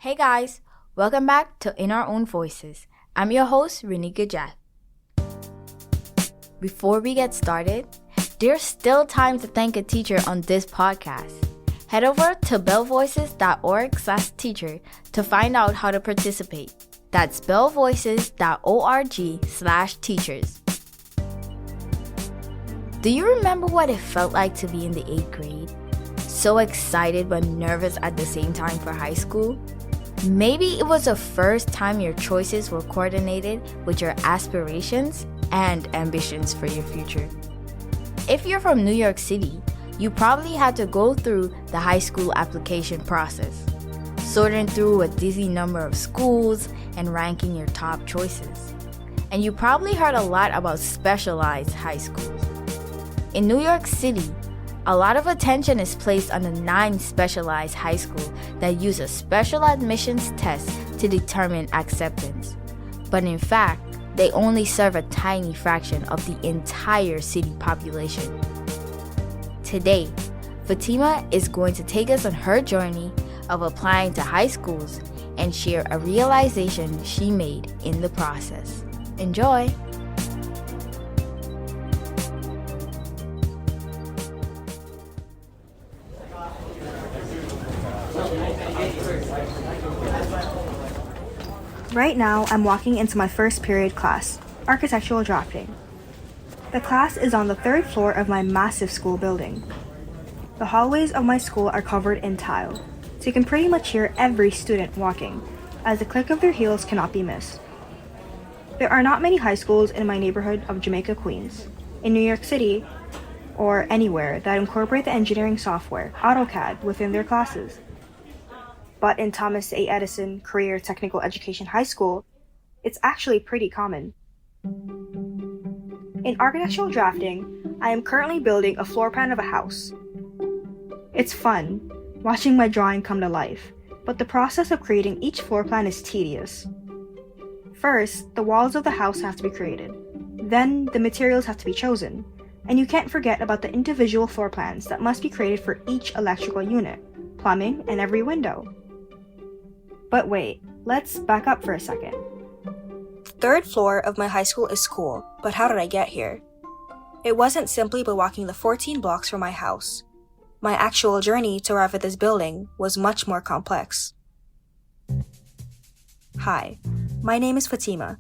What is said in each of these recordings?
Hey guys, welcome back to In Our Own Voices. I'm your host, Renika Jath. Before we get started, there's still time to thank a teacher on this podcast. Head over to bellvoices.org/teacher to find out how to participate. That's bellvoices.org/teachers. Do you remember what it felt like to be in the 8th grade? So excited but nervous at the same time for high school? Maybe it was the first time your choices were coordinated with your aspirations and ambitions for your future. If you're from New York City, you probably had to go through the high school application process, sorting through a dizzy number of schools and ranking your top choices. And you probably heard a lot about specialized high schools. In New York City, a lot of attention is placed on the 9 specialized high schools that use a special admissions test to determine acceptance. But in fact, they only serve a tiny fraction of the entire city population. Today, Fatima is going to take us on her journey of applying to high schools and share a realization she made in the process. Enjoy! Right now, I'm walking into my first period class, Architectural Drafting. The class is on the 3rd floor of my massive school building. The hallways of my school are covered in tile, so you can pretty much hear every student walking, as the click of their heels cannot be missed. There are not many high schools in my neighborhood of Jamaica, Queens, in New York City, or anywhere that incorporate the engineering software, AutoCAD, within their classes. But in Thomas A. Edison Career Technical Education High School, it's actually pretty common. In architectural drafting, I am currently building a floor plan of a house. It's fun, watching my drawing come to life, but the process of creating each floor plan is tedious. First, the walls of the house have to be created. Then, the materials have to be chosen. And you can't forget about the individual floor plans that must be created for each electrical unit, plumbing, and every window. But wait, let's back up for a second. The 3rd floor of my high school is cool, but how did I get here? It wasn't simply by walking the 14 blocks from my house. My actual journey to arrive at this building was much more complex. Hi, my name is Fatima.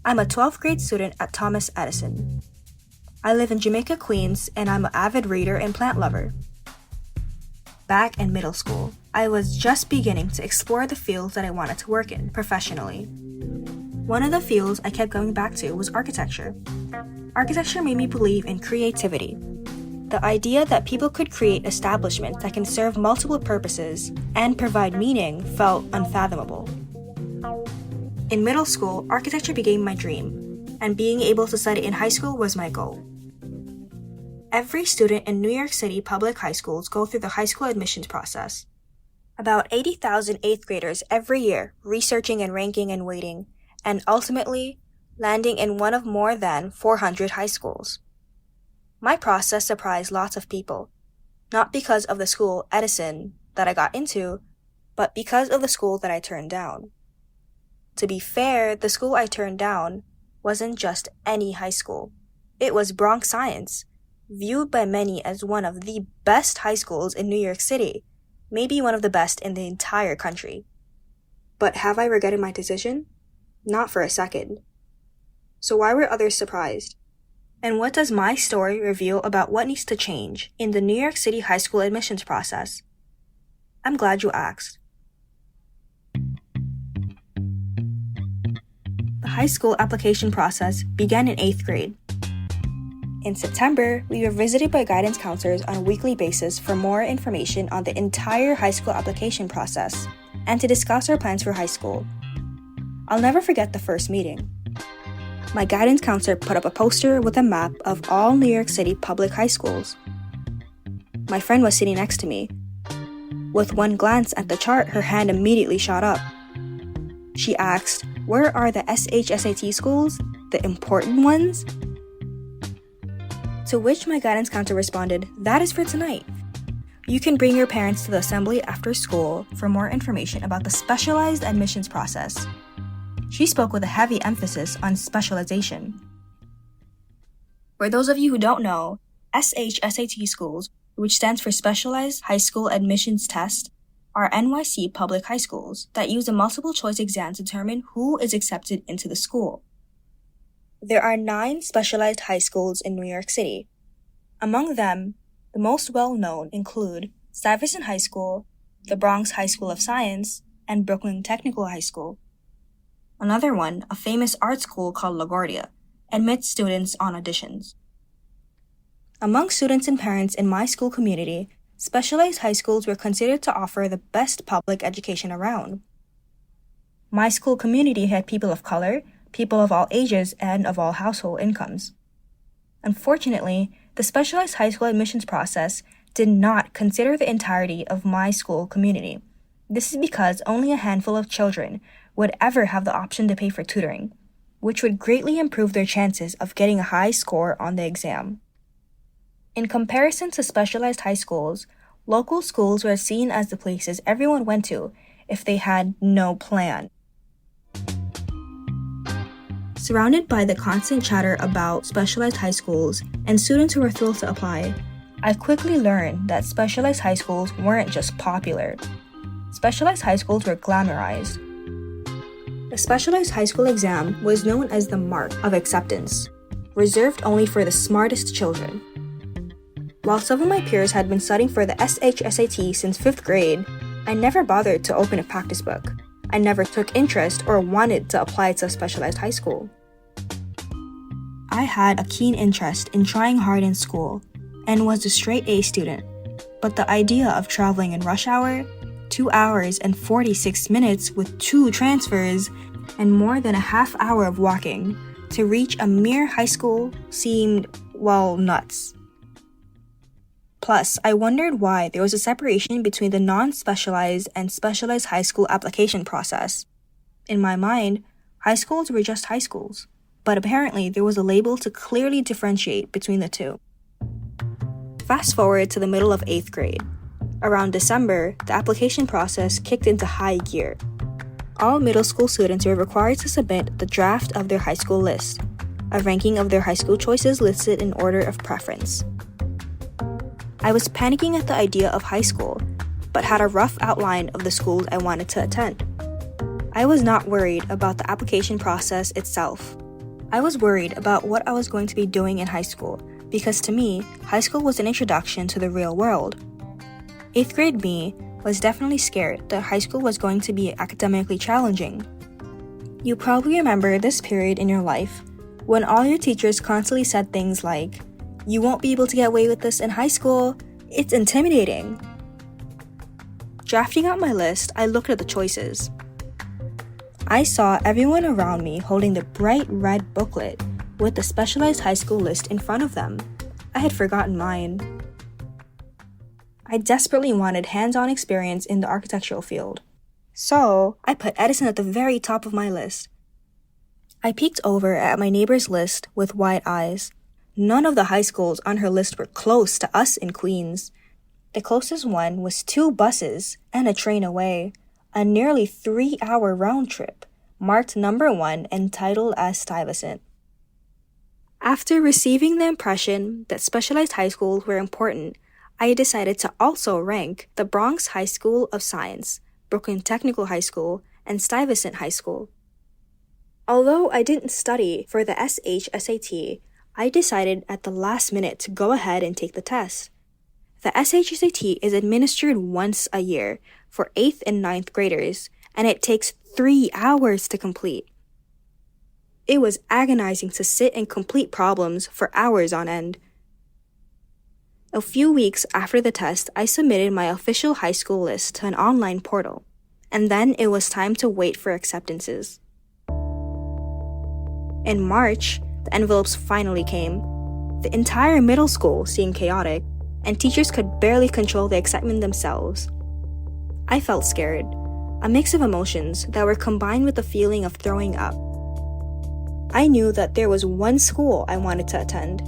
I'm a 12th grade student at Thomas Edison. I live in Jamaica, Queens, and I'm an avid reader and plant lover. Back in middle school, I was just beginning to explore the fields that I wanted to work in professionally. One of the fields I kept going back to was architecture. Architecture made me believe in creativity. The idea that people could create establishments that can serve multiple purposes and provide meaning felt unfathomable. In middle school, architecture became my dream, and being able to study in high school was my goal. Every student in New York City public high schools go through the high school admissions process. About 80,000 8th graders every year researching and ranking and waiting, and ultimately landing in one of more than 400 high schools. My process surprised lots of people, not because of the school, Edison, that I got into, but because of the school that I turned down. To be fair, the school I turned down wasn't just any high school. It was Bronx Science, viewed by many as one of the best high schools in New York City, maybe one of the best in the entire country. But have I regretted my decision? Not for a second. So why were others surprised? And what does my story reveal about what needs to change in the New York City high school admissions process? I'm glad you asked. The high school application process began in 8th grade. In September, we were visited by guidance counselors on a weekly basis for more information on the entire high school application process and to discuss our plans for high school. I'll never forget the first meeting. My guidance counselor put up a poster with a map of all New York City public high schools. My friend was sitting next to me. With one glance at the chart, her hand immediately shot up. She asked, "Where are the SHSAT schools? The important ones?" To which my guidance counselor responded, "That is for tonight. You can bring your parents to the assembly after school for more information about the specialized admissions process. She spoke with a heavy emphasis on specialization. For those of you who don't know, SHSAT schools, which stands for Specialized High School Admissions Test, are NYC public high schools that use a multiple choice exam to determine who is accepted into the school. There are 9 specialized high schools in New York City. Among them, the most well-known include Stuyvesant High School, the Bronx High School of Science, and Brooklyn Technical High School. Another one, a famous art school called LaGuardia, admits students on auditions. Among students and parents in my school community, specialized high schools were considered to offer the best public education around. My school community had people of color, people of all ages, and of all household incomes. Unfortunately, the specialized high school admissions process did not consider the entirety of my school community. This is because only a handful of children would ever have the option to pay for tutoring, which would greatly improve their chances of getting a high score on the exam. In comparison to specialized high schools, local schools were seen as the places everyone went to if they had no plan. Surrounded by the constant chatter about specialized high schools and students who were thrilled to apply, I quickly learned that specialized high schools weren't just popular. Specialized high schools were glamorized. The specialized high school exam was known as the mark of acceptance, reserved only for the smartest children. While some of my peers had been studying for the SHSAT since 5th grade, I never bothered to open a practice book. I never took interest or wanted to apply to a specialized high school. I had a keen interest in trying hard in school and was a straight A student, but the idea of traveling in rush hour, 2 hours and 46 minutes with 2 transfers, and more than a half hour of walking to reach a mere high school seemed, well, nuts. Plus, I wondered why there was a separation between the non-specialized and specialized high school application process. In my mind, high schools were just high schools, but apparently there was a label to clearly differentiate between the two. Fast forward to the middle of 8th grade. Around December, the application process kicked into high gear. All middle school students were required to submit the draft of their high school list, a ranking of their high school choices listed in order of preference. I was panicking at the idea of high school, but had a rough outline of the schools I wanted to attend. I was not worried about the application process itself. I was worried about what I was going to be doing in high school, because to me, high school was an introduction to the real world. 8th grade me was definitely scared that high school was going to be academically challenging. You probably remember this period in your life when all your teachers constantly said things like, "You won't be able to get away with this in high school. It's intimidating." Drafting out my list, I looked at the choices. I saw everyone around me holding the bright red booklet with the specialized high school list in front of them. I had forgotten mine. I desperately wanted hands-on experience in the architectural field. So, I put Edison at the very top of my list. I peeked over at my neighbor's list with wide eyes. None of the high schools on her list were close to us in Queens. The closest one was 2 buses and a train away, a nearly 3-hour round trip, marked number 1 and titled as Stuyvesant. After receiving the impression that specialized high schools were important, I decided to also rank the Bronx High School of Science, Brooklyn Technical High School, and Stuyvesant High School. Although I didn't study for the SHSAT, I decided at the last minute to go ahead and take the test. The SHSAT is administered once a year for 8th and 9th graders, and it takes 3 hours to complete. It was agonizing to sit and complete problems for hours on end. A few weeks after the test, I submitted my official high school list to an online portal, and then it was time to wait for acceptances. In March, the envelopes finally came. The entire middle school seemed chaotic, and teachers could barely control the excitement themselves. I felt scared, a mix of emotions that were combined with the feeling of throwing up. I knew that there was one school I wanted to attend,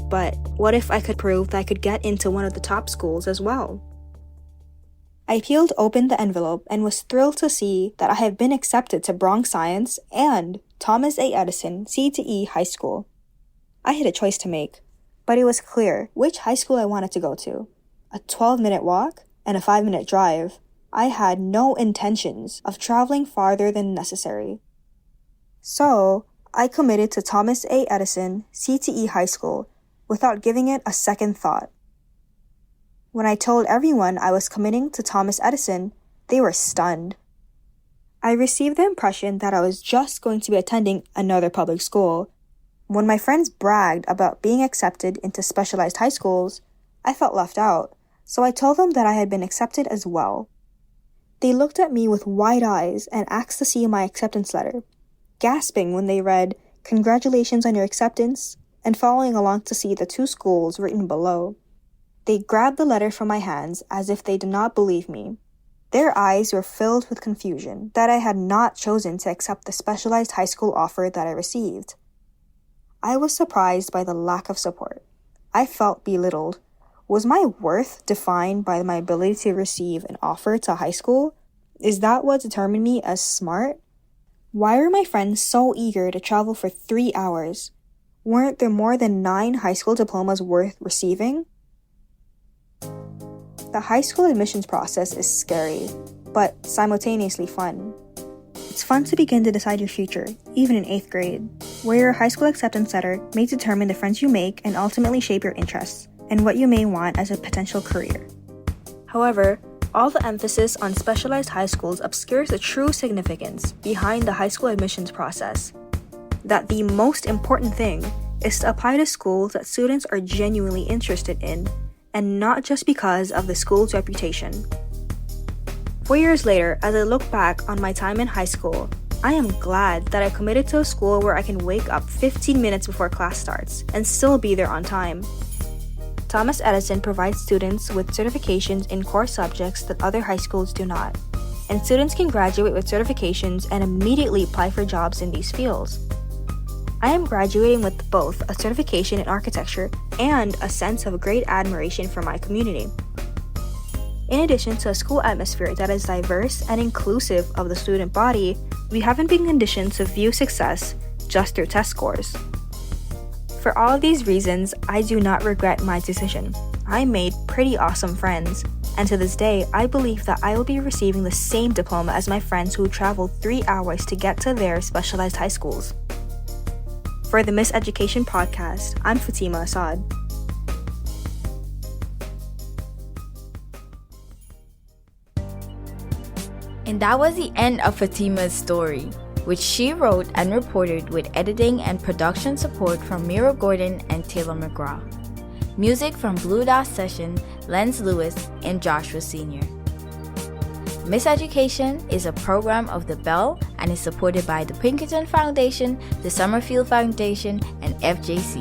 but what if I could prove that I could get into one of the top schools as well? I peeled open the envelope and was thrilled to see that I had been accepted to Bronx Science and Thomas A. Edison CTE High School. I had a choice to make, but it was clear which high school I wanted to go to. A 12-minute walk and a 5-minute drive. I had no intentions of traveling farther than necessary. So, I committed to Thomas A. Edison CTE High School without giving it a second thought. When I told everyone I was committing to Thomas Edison, they were stunned. I received the impression that I was just going to be attending another public school. When my friends bragged about being accepted into specialized high schools, I felt left out, so I told them that I had been accepted as well. They looked at me with wide eyes and asked to see my acceptance letter, gasping when they read, "Congratulations on your acceptance," and following along to see the 2 schools written below. They grabbed the letter from my hands as if they did not believe me. Their eyes were filled with confusion that I had not chosen to accept the specialized high school offer that I received. I was surprised by the lack of support. I felt belittled. Was my worth defined by my ability to receive an offer to high school? Is that what determined me as smart? Why were my friends so eager to travel for 3 hours? Weren't there more than 9 high school diplomas worth receiving? The high school admissions process is scary, but simultaneously fun. It's fun to begin to decide your future, even in 8th grade, where your high school acceptance letter may determine the friends you make and ultimately shape your interests and what you may want as a potential career. However, all the emphasis on specialized high schools obscures the true significance behind the high school admissions process. That the most important thing is to apply to schools that students are genuinely interested in, and not just because of the school's reputation. 4 years later, as I look back on my time in high school, I am glad that I committed to a school where I can wake up 15 minutes before class starts and still be there on time. Thomas Edison provides students with certifications in core subjects that other high schools do not, and students can graduate with certifications and immediately apply for jobs in these fields. I am graduating with both a certification in architecture and a sense of great admiration for my community. In addition to a school atmosphere that is diverse and inclusive of the student body, we haven't been conditioned to view success just through test scores. For all of these reasons, I do not regret my decision. I made pretty awesome friends, and to this day, I believe that I will be receiving the same diploma as my friends who traveled 3 hours to get to their specialized high schools. For the Miseducation podcast, I'm Fatima Assad. And that was the end of Fatima's story, which she wrote and reported with editing and production support from Mira Gordon and Taylor McGraw. Music from Blue Dot Session, Lenz Lewis, and Joshua Sr. Miseducation is a program of the Bell and is supported by the Pinkerton Foundation, the Summerfield Foundation, and FJC.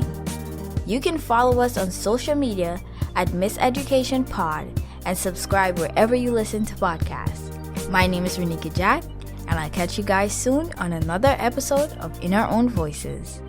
You can follow us on social media at Miseducation Pod and subscribe wherever you listen to podcasts. My name is Renika Jack, and I'll catch you guys soon on another episode of In Our Own Voices.